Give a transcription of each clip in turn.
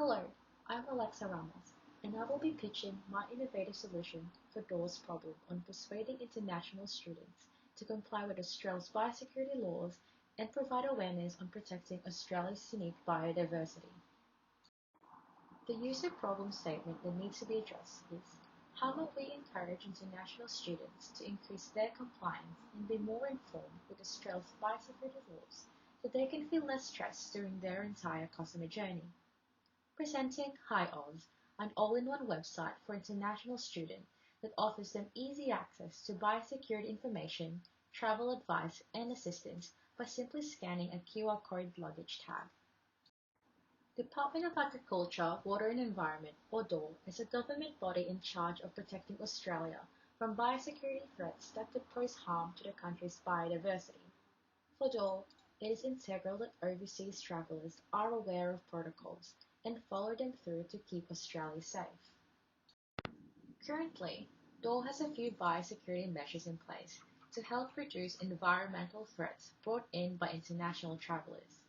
Hello, I'm Alexa Ramos, and I will be pitching my innovative solution for Door's problem on persuading international students to comply with Australia's biosecurity laws and provide awareness on protecting Australia's unique biodiversity. The user problem statement that needs to be addressed is: how might we encourage international students to increase their compliance and be more informed with Australia's biosecurity laws so they can feel less stressed during their entire customer journey? Presenting HiOz, an all-in-one website for international students that offers them easy access to biosecurity information, travel advice, and assistance by simply scanning a QR code luggage tag. Department of Agriculture, Water and Environment, or DOR, is a government body in charge of protecting Australia from biosecurity threats that could pose harm to the country's biodiversity. For DOR, it is integral that overseas travellers are aware of protocols and follow them through to keep Australia safe. Currently, DOR has a few biosecurity measures in place to help reduce environmental threats brought in by international travellers.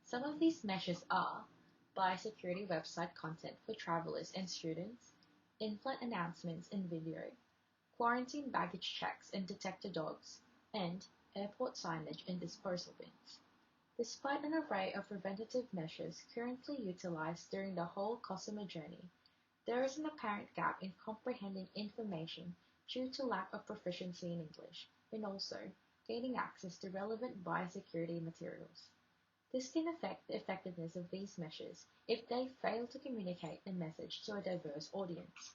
Some of these measures are biosecurity website content for travellers and students, in-flight announcements and video, quarantine baggage checks and detector dogs, and airport signage and disposal bins. Despite an array of preventative measures currently utilized during the whole customer journey, there is an apparent gap in comprehending information due to lack of proficiency in English, and also gaining access to relevant biosecurity materials. This can affect the effectiveness of these measures if they fail to communicate the message to a diverse audience.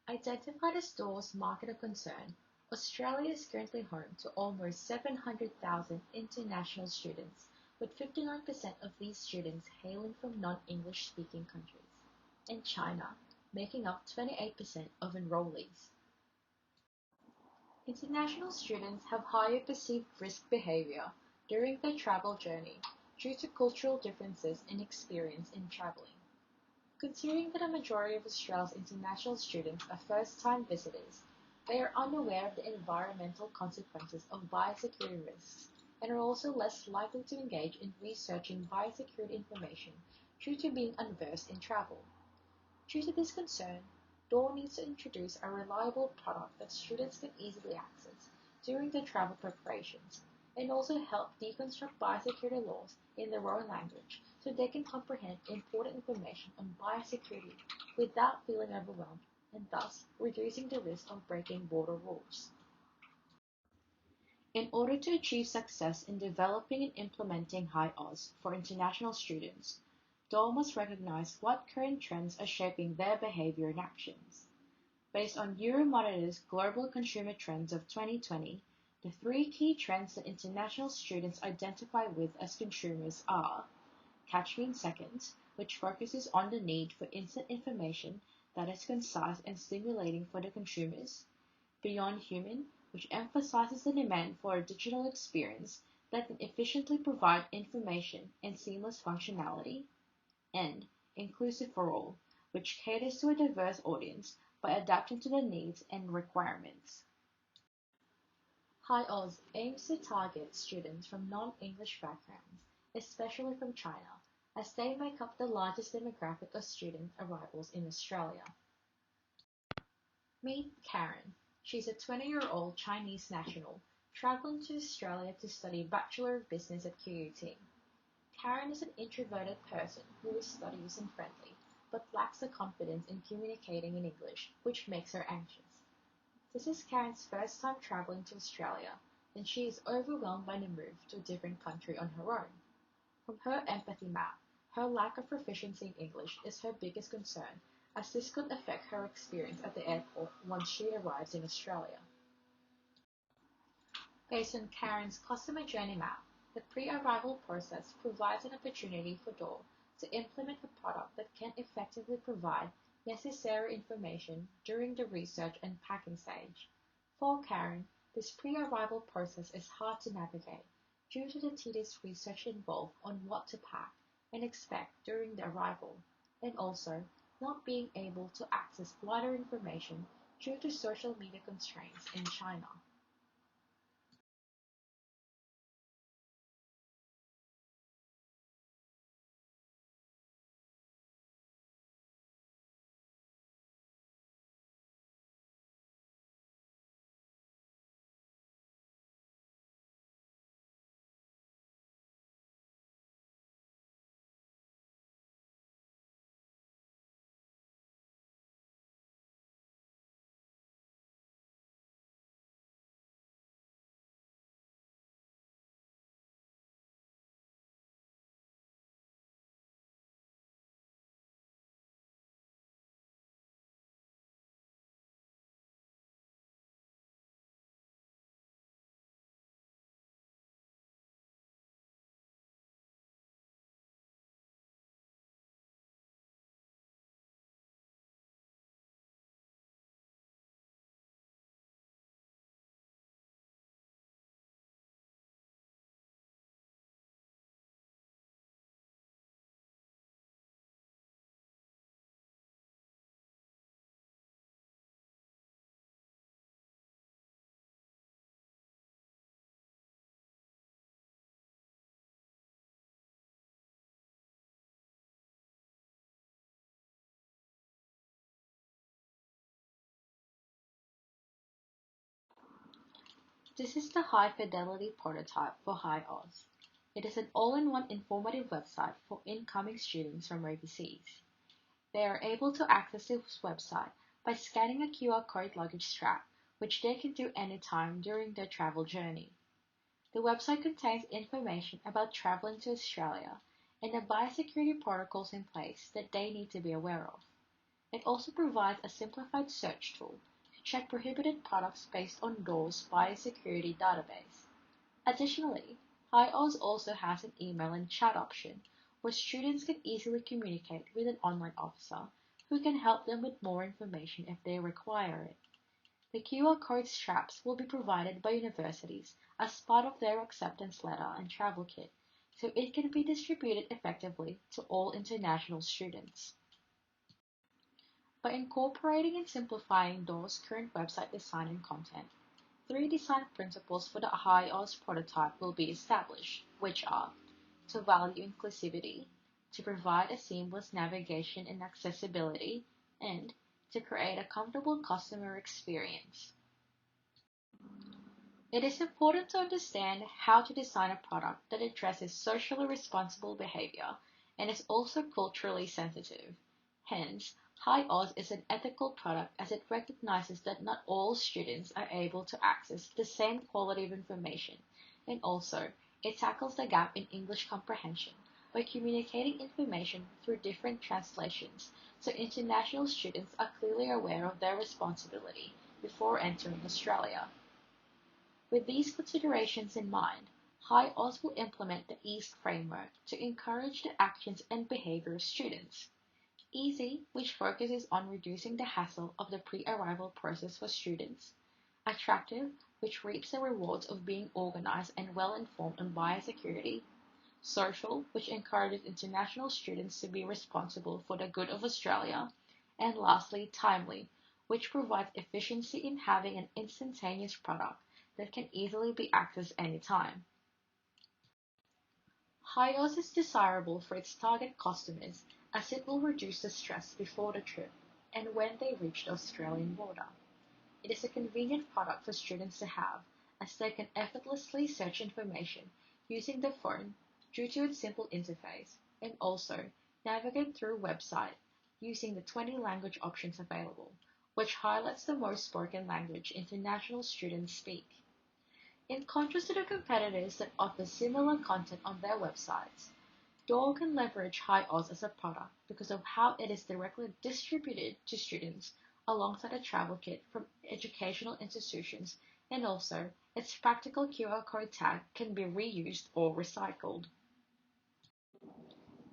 Identified as DOR's market of concern, Australia is currently home to almost 700,000 international students, with 59% of these students hailing from non-English speaking countries, and China making up 28% of enrollees. International students have higher perceived risk behavior during their travel journey due to cultural differences in experience in traveling. Considering that a majority of Australia's international students are first-time visitors, they are unaware of the environmental consequences of biosecurity risks and are also less likely to engage in researching biosecurity information due to being unversed in travel. Due to this concern, DOR needs to introduce a reliable product that students can easily access during their travel preparations, and also help deconstruct biosecurity laws in their own language so they can comprehend important information on biosecurity without feeling overwhelmed, and thus reducing the risk of breaking border rules. In order to achieve success in developing and implementing HiOz for international students, DOL must recognize what current trends are shaping their behavior and actions. Based on Euromonitor's Global Consumer Trends of 2020, the three key trends that international students identify with as consumers are: Catch Me in Seconds, which focuses on the need for instant information that is concise and stimulating for the consumers; Beyond Human, which emphasizes the demand for a digital experience that can efficiently provide information and seamless functionality; and Inclusive for All, which caters to a diverse audience by adapting to their needs and requirements. HiOz aims to target students from non-English backgrounds, especially from China, as they make up the largest demographic of student arrivals in Australia. Meet Karen. She's a 20-year-old Chinese national traveling to Australia to study Bachelor of Business at QUT. Karen is an introverted person who is studious and friendly, but lacks the confidence in communicating in English, which makes her anxious. This is Karen's first time traveling to Australia, and she is overwhelmed by the move to a different country on her own. From her empathy map, her lack of proficiency in English is her biggest concern, as this could affect her experience at the airport once she arrives in Australia. Based on Karen's customer journey map, the pre-arrival process provides an opportunity for DOR to implement a product that can effectively provide necessary information during the research and packing stage. For Karen, this pre-arrival process is hard to navigate due to the tedious research involved on what to pack and expect during the arrival, and also not being able to access wider information due to social media constraints in China. This is the high-fidelity prototype for HiOz. It is an all-in-one informative website for incoming students from overseas. They are able to access this website by scanning a QR code luggage strap, which they can do anytime during their travel journey. The website contains information about traveling to Australia and the biosecurity protocols in place that they need to be aware of. It also provides a simplified search tool to check prohibited products based on DOR's biosecurity database. Additionally, HiOz also has an email and chat option where students can easily communicate with an online officer who can help them with more information if they require it. The QR code straps will be provided by universities as part of their acceptance letter and travel kit, so it can be distributed effectively to all international students. By incorporating and simplifying DOR's current website design and content, 3 design principles for the HiOz prototype will be established, which are to value inclusivity, to provide a seamless navigation and accessibility, and to create a comfortable customer experience. It is important to understand how to design a product that addresses socially responsible behavior and is also culturally sensitive. Hence, HiOz is an ethical product as it recognizes that not all students are able to access the same quality of information, and also it tackles the gap in English comprehension by communicating information through different translations so international students are clearly aware of their responsibility before entering Australia. With these considerations in mind, HiOz will implement the EASE framework to encourage the actions and behavior of students. Easy, which focuses on reducing the hassle of the pre-arrival process for students. Attractive, which reaps the rewards of being organized and well-informed on biosecurity. Social, which encourages international students to be responsible for the good of Australia. And lastly, timely, which provides efficiency in having an instantaneous product that can easily be accessed anytime. HiOz is desirable for its target customers as it will reduce the stress before the trip and when they reach the Australian border. It is a convenient product for students to have as they can effortlessly search information using the phone due to its simple interface and also navigate through website using the 20 language options available, which highlights the most spoken language international students speak. In contrast to the competitors that offer similar content on their websites, DOR can leverage HiOz as a product because of how it is directly distributed to students alongside a travel kit from educational institutions, and also its practical QR code tag can be reused or recycled.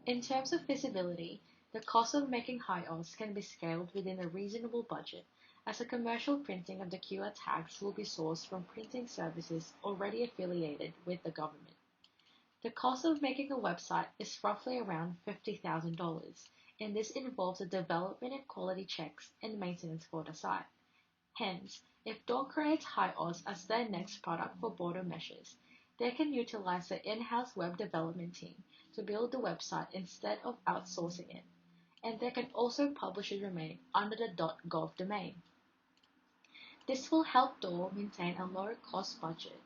In terms of feasibility, the cost of making HiOz can be scaled within a reasonable budget, as the commercial printing of the QR tags will be sourced from printing services already affiliated with the government. The cost of making a website is roughly around $50,000, and this involves the development and quality checks and maintenance for the site. Hence, if DOR creates HiOz as their next product for border measures, they can utilize the in-house web development team to build the website instead of outsourcing it, and they can also publish a domain under the .gov domain. This will help DOR maintain a lower cost budget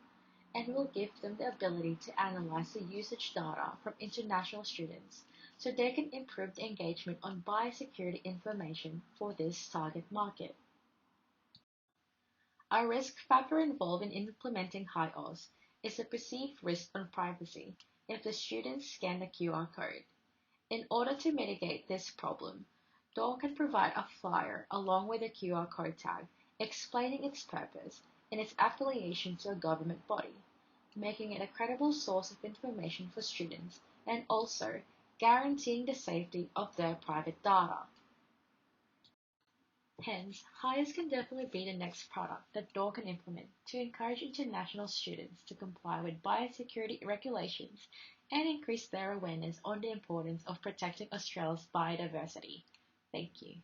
and will give them the ability to analyze the usage data from international students so they can improve the engagement on biosecurity information for this target market. A risk factor involved in implementing HiOz is the perceived risk on privacy if the students scan the QR code. In order to mitigate this problem, DOR can provide a flyer along with a QR code tag explaining its purpose and its affiliation to a government body, making it a credible source of information for students and also guaranteeing the safety of their private data. Hence, HiOz can definitely be the next product that DOR can implement to encourage international students to comply with biosecurity regulations and increase their awareness on the importance of protecting Australia's biodiversity. Thank you.